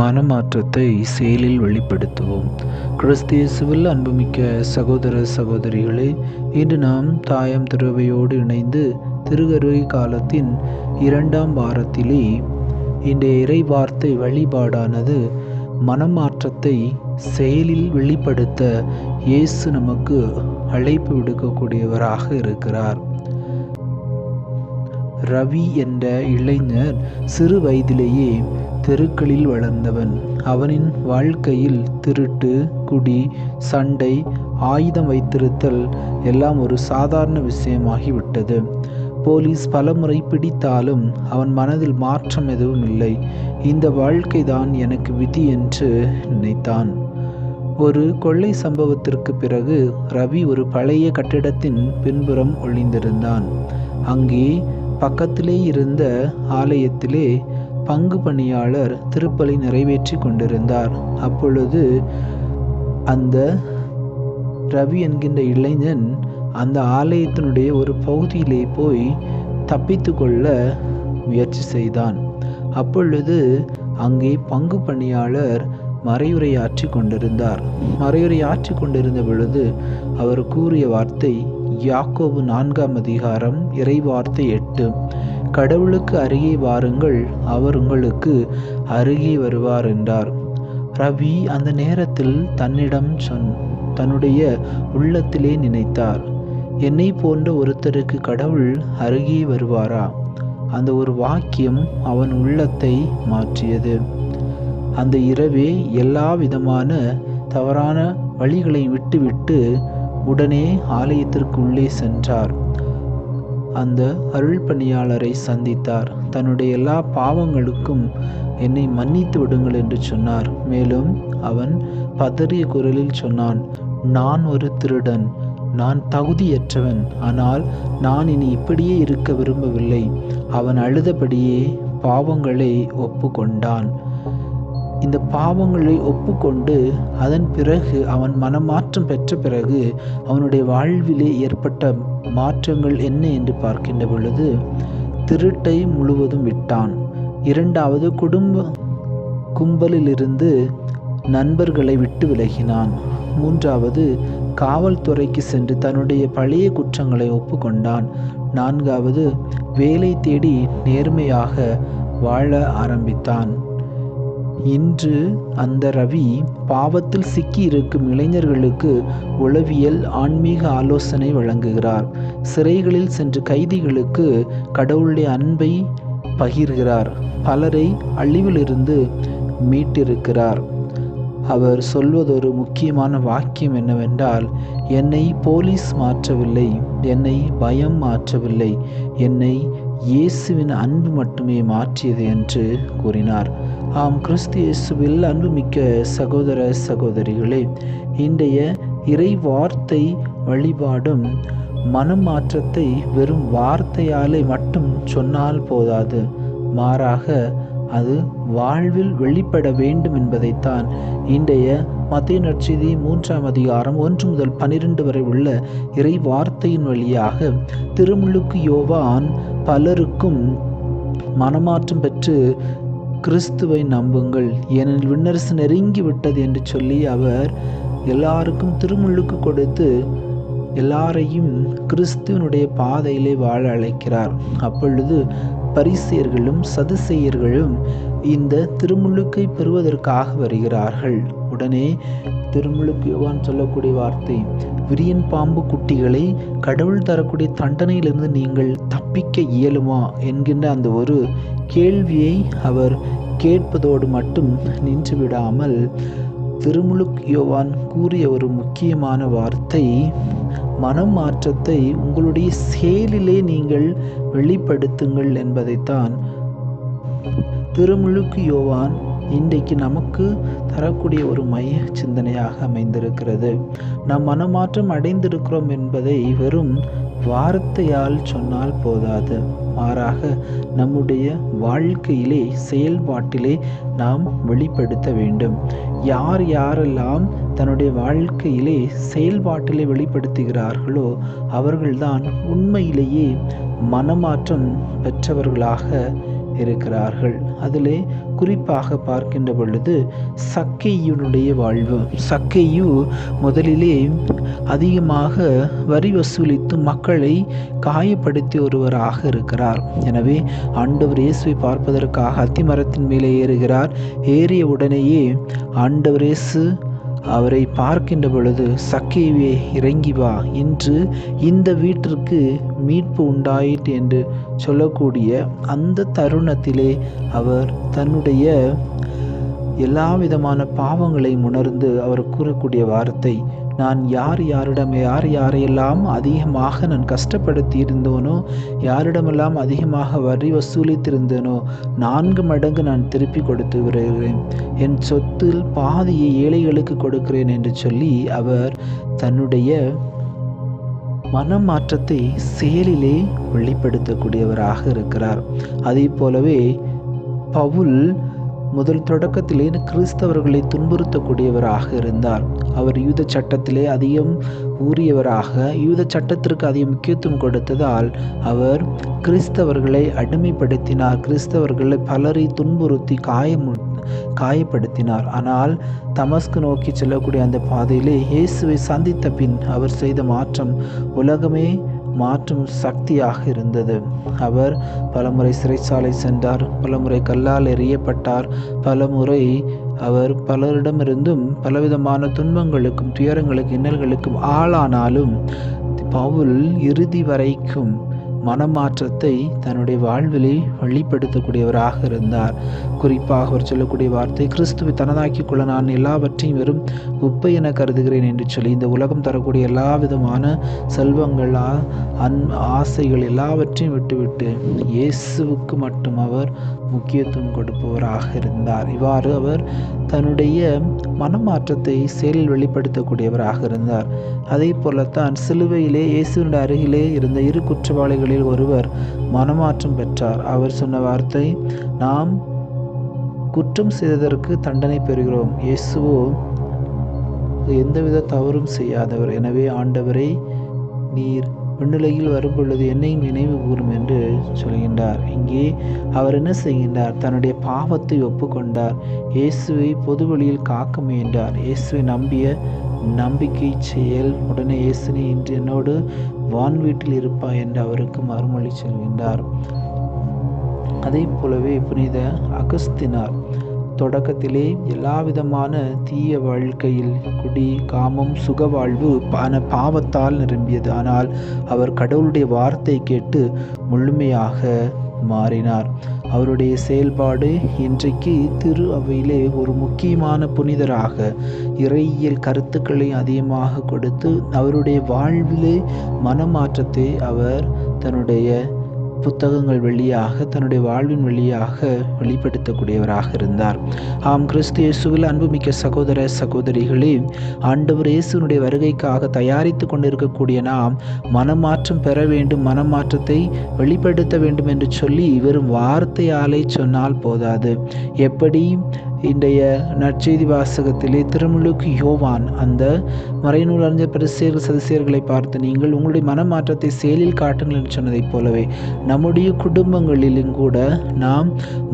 மனமாற்றத்தை செயலில் வெளிப்படுத்துவோம். கிறிஸ்து இயேசுவில் அன்புமிக்க சகோதர சகோதரிகளே, இன்று நாம் தாயாம் திருவையோடு இணைந்து திருகருகை காலத்தின் 2ஆம் வாரத்திலே இன்றைய இறை வார்த்தை வழிபாடானது மனமாற்றத்தை செயலில் வெளிப்படுத்த இயேசு நமக்கு அழைப்பு விடுக்கக்கூடியவராக இருக்கிறார். ரவி என்ற இளைஞர் சிறு வயதிலேயே தெருக்களில் வளர்ந்தவன். அவனின் வாழ்க்கையில் திருட்டு, குடி, சண்டை, ஆயுதம் வைத்திருத்தல் எல்லாம் ஒரு சாதாரண விஷயமாகிவிட்டது. போலீஸ் பலமுறை பிடித்தாலும் அவன் மனதில் மாற்றம் எதுவும் இல்லை. இந்த வாழ்க்கைதான் எனக்கு விதி என்று நினைத்தான். ஒரு கொள்ளை சம்பவத்திற்கு பிறகு ரவி ஒரு பழைய கட்டிடத்தின் பின்புறம் ஒளிந்திருந்தான். அங்கே பக்கத்திலே இருந்த ஆலயத்திலே பங்கு பணியாளர் திருப்பலி நிறைவேற்றி கொண்டிருந்தார். அப்பொழுது அந்த ரவி என்கின்ற இளைஞன் அந்த ஆலயத்தினுடைய ஒரு பகுதியிலே போய் தப்பித்து கொள்ள முயற்சி செய்தான். அப்பொழுது அங்கே பங்கு பணியாளர் மறையுரையாற்றி கொண்டிருந்தார். மறையுரையாற்றி கொண்டிருந்த பொழுது அவர் கூறிய வார்த்தை யாக்கோபு 4ஆம் அதிகாரம் இறை வார்த்தை 8. கடவுளுக்கு அருகே வாருங்கள், அவர் உங்களுக்கு அருகே வருவார் என்றார். ரவி அந்த நேரத்தில் தன்னுடைய உள்ளத்திலே நினைத்தார், என்னை போன்ற ஒருத்தருக்கு கடவுள் அருகே வருவாரா? அந்த ஒரு வாக்கியம் அவன் உள்ளத்தை மாற்றியது. அந்த இரவே எல்லா விதமான தவறான வழிகளை விட்டுவிட்டு உடனே ஆலயத்திற்கு உள்ளே சென்றார். அந்த அருள் பணியாளரை சந்தித்தார். தன்னுடைய எல்லா பாவங்களுக்கும் என்னை மன்னித்து விடுங்கள் என்று சொன்னார். மேலும் அவன் பதறிய குரலில் சொன்னான், நான் ஒரு திருடன், நான் தகுதியற்றவன், ஆனால் நான் இனி இப்படியே இருக்க விரும்பவில்லை. அவன் அழுதபடியே பாவங்களை ஒப்புக்கொண்டான். இந்த பாவங்களை ஒப்புக்கொண்டு அதன் பிறகு அவன் மனமாற்றம் பெற்ற பிறகு அவனுடைய வாழ்விலே ஏற்பட்ட மாற்றங்கள் என்ன என்று பார்க்கின்ற பொழுது, திருட்டை முழுவதும் விட்டான். 2வது கும்பலிலிருந்து நண்பர்களை விட்டு விலகினான். 3வது காவல்துறைக்கு சென்று தன்னுடைய பழைய குற்றங்களை ஒப்புக்கொண்டான். 4வது வேலை தேடி நேர்மையாக வாழ ஆரம்பித்தான். இன்று அந்த ரவி பாவத்தில் சிக்கி இருக்கும் இளைஞர்களுக்கு உளவியல் ஆன்மீக ஆலோசனை வழங்குகிறார். சிறைகளில் சென்று கைதிகளுக்கு கடவுளுடைய அன்பை பகிர்கிறார். பலரை அழிவிலிருந்து மீட்டிருக்கிறார். அவர் சொல்வதொரு முக்கியமான வாக்கியம் என்னவென்றால், என்னை போலீஸ் மாற்றவில்லை, என்னை பயம் மாற்றவில்லை, என்னை இயேசுவின் அன்பு மட்டுமே மாற்றியது என்று கூறினார். ஆம், கிறிஸ்து இயேசுவில் அன்புமிக்க சகோதர சகோதரிகளே, இன்றைய இறை வார்த்தை வழிபாடும் மனமாற்றத்தை வெறும் வார்த்தையாலே மட்டும் சொன்னால் போதாது, மாறாக அது வாழ்வில் வெளிப்பட வேண்டும் என்பதைத்தான் இன்றைய மத்தேயு நற்செய்தி 3ஆம் அதிகாரம் 1 முதல் 12 வரை உள்ள இறை வார்த்தையின் வழியாக திருமுழுக்கு யோவான் பலருக்கும் மனமாற்றம் பெற்று கிறிஸ்துவை நம்புங்கள், ஏனெனில் விண்ணரசு நெருங்கி விட்டது என்று சொல்லி அவர் எல்லாருக்கும் திருமுழுக்கு கொடுத்து எல்லாரையும் கிறிஸ்துவனுடைய பாதையிலே வாழ அழைக்கிறார். அப்பொழுது பரிசேயர்களும் சதுசேயர்களும் இந்த திருமுழுக்கை பெறுவதற்காக வருகிறார்கள். உடனே திருமுழுக்கு யோவான் சொல்லக்கூடிய வார்த்தை, விரியன் பாம்பு குட்டிகளை கடவுள் தரக்கூடிய தண்டனையிலிருந்து நீங்கள் தப்பிக்க இயலுமா என்கின்ற அந்த ஒரு கேள்வியை அவர் கேட்பதோடு மட்டும் நின்று விடாமல் திருமுழுக்கு யோவான் கூறிய ஒரு முக்கியமான வார்த்தை, மனம் மாற்றத்தை உங்களுடைய செயலிலே நீங்கள் வெளிப்படுத்துங்கள் என்பதைத்தான் திருமுழுக்கு யோவான் இன்றைக்கு நமக்கு தரக்கூடிய ஒரு மைய சிந்தனையாக அமைந்திருக்கிறது. நாம் மனமாற்றம் அடைந்திருக்கிறோம் என்பதை வெறும் வார்த்தையால் சொன்னால் போதாது, மாறாக நம்முடைய வாழ்க்கையிலே செயல்பாட்டிலே நாம் வெளிப்படுத்த வேண்டும். யாரெல்லாம் தன்னுடைய வாழ்க்கையிலே செயல்பாட்டிலே வெளிப்படுத்துகிறார்களோ அவர்கள்தான் உண்மையிலேயே மனமாற்றம் பெற்றவர்களாக இருக்கிறார்கள். அதிலே குறிப்பாக பார்க்கின்ற பொழுது சக்கேயுனுடைய வாழ்வு. சக்கேயு முதலிலே அதிகமாக வரி வசூலித்து மக்களை காயப்படுத்தி ஒருவராக இருக்கிறார். எனவே ஆண்டவர் இயேசுவை பார்ப்பதற்காக அத்திமரத்தின் மேலே ஏறுகிறார். ஏறிய உடனேயே ஆண்டவர் இயேசு அவரை பார்க்கின்ற பொழுது, சக்கேயுவே இறங்கி வா, இன்று இந்த வீட்டிற்கு மீட்பு உண்டாயிற்று என்று சொல்லக்கூடிய அந்த தருணத்திலே அவர் தன்னுடைய எல்லா விதமான பாவங்களை உணர்ந்து அவர் கூறக்கூடிய வார்த்தை, நான் யார் யாரையெல்லாம் அதிகமாக நான் கஷ்டப்படுத்தி இருந்தோனோ, யாரிடமெல்லாம் அதிகமாக வரி வசூலித்திருந்தேனோ 4 மடங்கு நான் திருப்பி கொடுத்து வருகிறேன், என் சொத்தில் பாதியை ஏழைகளுக்கு கொடுக்கிறேன் என்று சொல்லி அவர் தன்னுடைய மனமாற்றத்தை செயலிலே வெளிப்படுத்தக்கூடியவராக இருக்கிறார். அதே போலவே பவுல் முதல் தொடக்கத்திலே கிறிஸ்தவர்களை துன்புறுத்தக்கூடியவராக இருந்தார். அவர் யூத சட்டத்திலே அதிகம் ஊறியவராக, யூத சட்டத்திற்கு அதிக முக்கியத்துவம் கொடுத்ததால் அவர் கிறிஸ்தவர்களை அடிமைப்படுத்தினார். கிறிஸ்தவர்களை பலரை துன்புறுத்தி காயப்படுத்தினார். ஆனால் தமஸ்கு நோக்கி செல்லக்கூடிய அந்த பாதையிலே இயேசுவை சந்தித்த பின் அவர் செய்த மாற்றம் உலகமே மாற்றும் சக்தியாக இருந்தது. அவர் பலமுறை சிறைச்சாலை சென்றார், பலமுறை கல்லால் எறியப்பட்டார், பலமுறை அவர் பலரிடமிருந்தும் பலவிதமான துன்பங்களுக்கும் துயரங்களுக்கும் இன்னல்களுக்கும் ஆளானாலும் பவுல் இறுதி வரைக்கும் மனமாற்றத்தை தன்னுடைய வாழ்விலே வெளிப்படுத்தக்கூடியவராக இருந்தார். குறிப்பாக அவர் சொல்லக்கூடிய வார்த்தை, கிறிஸ்துவை தனதாக்கி கொள்ள நான் எல்லாவற்றையும் வெறும் உப்பை என கருதுகிறேன் என்று சொல்லி, இந்த உலகம் தரக்கூடிய எல்லா விதமான செல்வங்கள், ஆசைகள் எல்லாவற்றையும் விட்டுவிட்டு இயேசுவுக்கு மட்டும் அவர் முக்கியத்துவம் கொடுப்பவராக இருந்தார். இவ்வாறு அவர் தன்னுடைய மனமாற்றத்தை செயலில் வெளிப்படுத்தக்கூடியவராக இருந்தார். அதே போலத்தான் சிலுவையிலே இயேசுவினுடைய அருகிலே இருந்த 2 குற்றவாளிகளில் ஒருவர் மனமாற்றம் பெற்றார். அவர் சொன்ன வார்த்தை, நாம் குற்றம் செய்ததற்கு தண்டனை பெறுகிறோம், இயேசுவோ எந்தவித தவறும் செய்யாதவர், எனவே ஆண்டவரை நீர் விண்ணுலகில் வரும்பொழுது என்னையும் நினைவு கூறும் என்று சொல்கின்றார். இங்கே அவர் என்ன செய்கின்றார்? தன்னுடைய பாவத்தை ஒப்புக்கொண்டார். இயேசுவை பொது வழியில் காக்க முயன்றார். இயேசுவை நம்பிய நம்பிக்கை செயல். உடனே இயேசுனே இன்று என்னோடு வான் வீட்டில் இருப்பாய் என்று அவருக்கு மறுமொழி சொல்கின்றார். அதே போலவே புனித அகஸ்தினார் தொடக்கத்திலே எல்லா விதமான தீய வாழ்க்கையில், குடி, காமம், சுகவாழ்வு, பாவத்தால் நிரம்பியது. ஆனால் அவர் கடவுளுடைய வார்த்தை கேட்டு முழுமையாக மாறினார். அவருடைய செயல்பாடு இன்றைக்கு திரு அவையிலே ஒரு முக்கியமான புனிதராக இறையியல் கருத்துக்களை அதிகமாக கொடுத்து அவருடைய வாழ்விலே மனமாற்றத்தை அவர் தன்னுடைய புத்தகங்கள் வழியாக, தன்னுடைய வாழ்வின் வழியாக வெளிப்படுத்தக்கூடியவராக இருந்தார். ஆம், கிறிஸ்து இயேசுவில் அன்புமிக்க சகோதர சகோதரிகளே, ஆண்டவர் இயேசுனுடைய வருகைக்காக தயாரித்து கொண்டிருக்கக்கூடிய நாம் மனமாற்றம் பெற வேண்டும், மனமாற்றத்தை வெளிப்படுத்த வேண்டும் என்று சொல்லி வெறும் வார்த்தையாலே சொன்னால் போதாது. எப்படி இன்றைய நற்செய்தி வாசகத்திலே திருமுழுக்கு யோவான் அந்த மறைநூல் அறிஞர் பரிசேயர் சதுசேயர்களை பார்த்து, நீங்கள் உங்களுடைய மனமாற்றத்தை செயலில் காட்டுங்கள் என்று சொன்னதைப் போலவே நம்முடைய குடும்பங்களிலும் கூட நாம்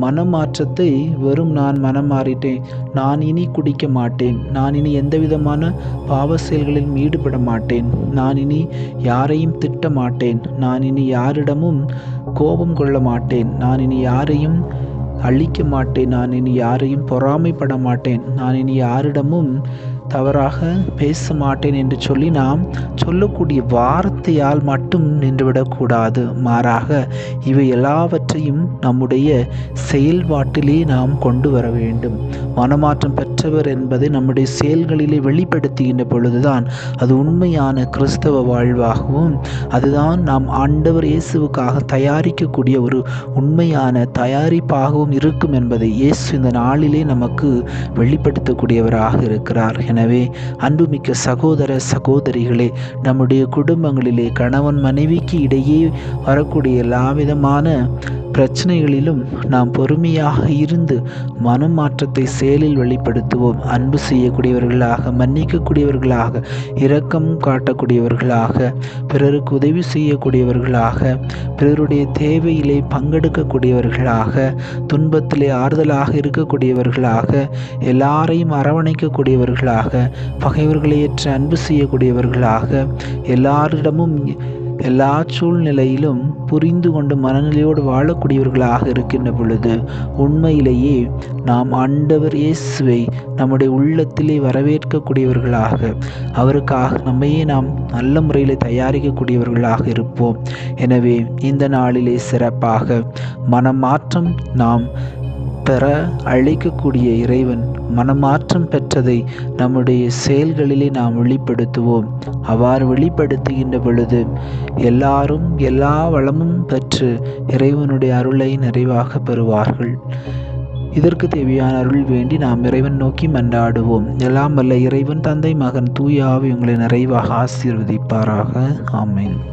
மனமாற்றத்தை வெறும் நான் மனம் மாறிட்டேன், நான் இனி குடிக்க மாட்டேன், நான் இனி எந்த விதமான பாவ செயல்களிலும் ஈடுபட மாட்டேன், நான் இனி யாரையும் திட்ட மாட்டேன், நான் இனி யாரிடமும் கோபம் கொள்ள மாட்டேன், நான் இனி யாரையும் அழிக்க மாட்டேன், நான் இனி யாரையும் பொறாமைப்பட மாட்டேன், நான் இனி யாரிடமும் தவறாக பேச மாட்டேன் என்று சொல்லி நாம் சொல்லக்கூடிய வார்த்தையால் மட்டும் நின்றுவிடக்கூடாது. மாறாக இவை எல்லாவற்றையும் நம்முடைய செயல்பாட்டிலே நாம் கொண்டு வர வேண்டும். மனமாற்றம் பெற்றவர் என்பதை நம்முடைய செயல்களிலே வெளிப்படுத்துகின்ற பொழுதுதான் அது உண்மையான கிறிஸ்தவ வாழ்வாகவும், அதுதான் நாம் ஆண்டவர் இயேசுவுக்காக தயாரிக்கக்கூடிய ஒரு உண்மையான தயாரிப்பாகவும் இருக்கும் என்பதை இயேசு இந்த நாளிலே நமக்கு வெளிப்படுத்தக்கூடியவராக இருக்கிறார். எனவே அன்புமிக்க சகோதர சகோதரிகளே, நம்முடைய குடும்பங்களிலே கணவன் மனைவிக்கு இடையே வரக்கூடிய எல்லா விதமான பிரச்சனைகளிலும் நாம் பொறுமையாக இருந்து மனமாற்றத்தை செயலில் வெளிப்படுத்துவோம். அன்பு செய்யக்கூடியவர்களாக, மன்னிக்கக்கூடியவர்களாக, இரக்கம் காட்டக்கூடியவர்களாக, பிறருக்கு உதவி செய்யக்கூடியவர்களாக, பிறருடைய தேவையிலே பங்கெடுக்கக்கூடியவர்களாக, துன்பத்திலே ஆறுதலாக இருக்கக்கூடியவர்களாக, எல்லாரையும் அரவணைக்கக்கூடியவர்களாக, பகைவர்களை ஏற்ற அன்பு செய்யக்கூடியவர்களாக, எல்லாரிடமும் எல்லா சூழ்நிலையிலும் புரிந்து கொண்டு மனநிலையோடு வாழக்கூடியவர்களாக இருக்கின்ற பொழுது உண்மையிலேயே நாம் ஆண்டவர் இயேசுவை நம்முடைய உள்ளத்திலே வரவேற்கக்கூடியவர்களாக, அவருக்காக நம்மையே நாம் நல்ல முறையில் தயாரிக்கக்கூடியவர்களாக இருப்போம். எனவே இந்த நாளிலே சிறப்பாக மனமாற்றம் நாம் பெற அழைக்கக்கூடிய இறைவன் மனமாற்றம் பெற்றதை நம்முடைய செயல்களிலே நாம் வெளிப்படுத்துவோம். அவ்வாறு வெளிப்படுத்துகின்ற பொழுது எல்லாரும் எல்லா வளமும் பெற்று இறைவனுடைய அருளை நிறைவாக பெறுவார்கள். இதற்கு தேவையான அருள் வேண்டி நாம் இறைவன் நோக்கி மன்றாடுவோம். எல்லாம் வல்ல இறைவன், தந்தை, மகன், தூய ஆவி உங்களை நிறைவாக ஆசீர்வதிப்பாராக. ஆமென்.